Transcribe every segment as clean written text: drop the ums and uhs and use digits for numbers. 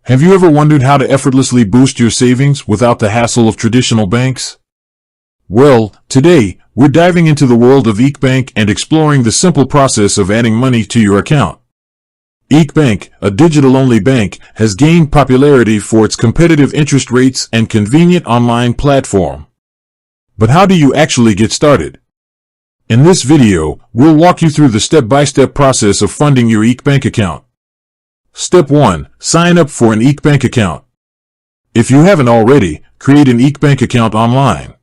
Have you ever wondered how to effortlessly boost your savings without the hassle of traditional banks? Well, today, we're diving into the world of Equitable and exploring the simple process of adding money to your account. Equitable, a digital-only bank, has gained popularity for its competitive interest rates and convenient online platform. But how do you actually get started? In this video, we'll walk you through the step-by-step process of funding your Equitable account. Step 1. Sign up for an Equitable account. If you haven't already, create an Equitable account online.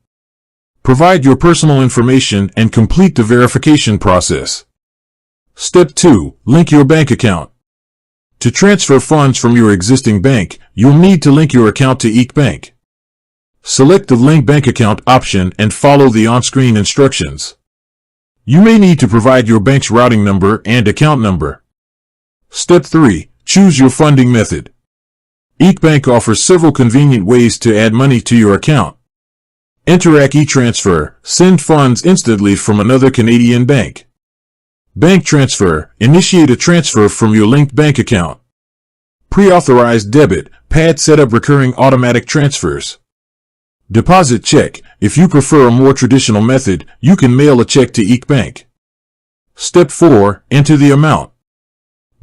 Provide your personal information and complete the verification process. Step 2. Link your bank account. To transfer funds from your existing bank, you'll need to link your account to Equitable. Select the Link Bank Account option and follow the on-screen instructions. You may need to provide your bank's routing number and account number. Step 3. Choose your funding method. Equitable offers several convenient ways to add money to your account. Interac e-transfer, send funds instantly from another Canadian bank. Bank transfer, initiate a transfer from your linked bank account. Pre-authorized debit, PAD set up recurring automatic transfers. Deposit check, if you prefer a more traditional method, you can mail a check to Equitable. Step 4. Enter the amount.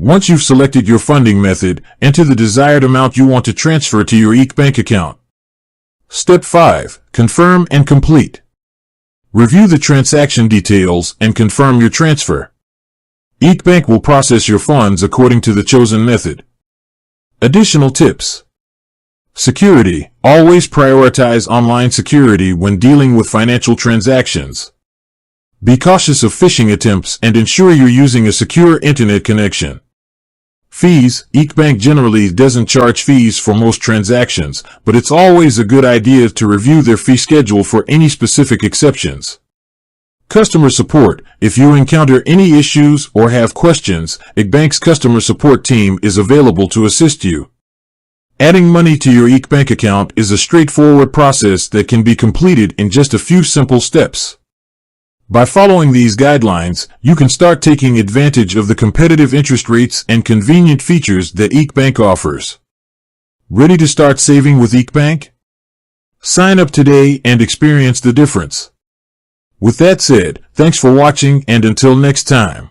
Once you've selected your funding method, enter the desired amount you want to transfer to your Equitable account. Step 5. Confirm and complete. Review the transaction details and confirm your transfer. Equitable will process your funds according to the chosen method. Additional tips. Security. Always prioritize online security when dealing with financial transactions. Be cautious of phishing attempts and ensure you're using a secure internet connection. Fees. Equitable generally doesn't charge fees for most transactions, but it's always a good idea to review their fee schedule for any specific exceptions. Customer support. If you encounter any issues or have questions, Equitable customer support team is available to assist you. Adding money to your Equitable account is a straightforward process that can be completed in just a few simple steps. By following these guidelines, you can start taking advantage of the competitive interest rates and convenient features that Equitable offers. Ready to start saving with Equitable? Sign up today and experience the difference. With that said, thanks for watching and until next time.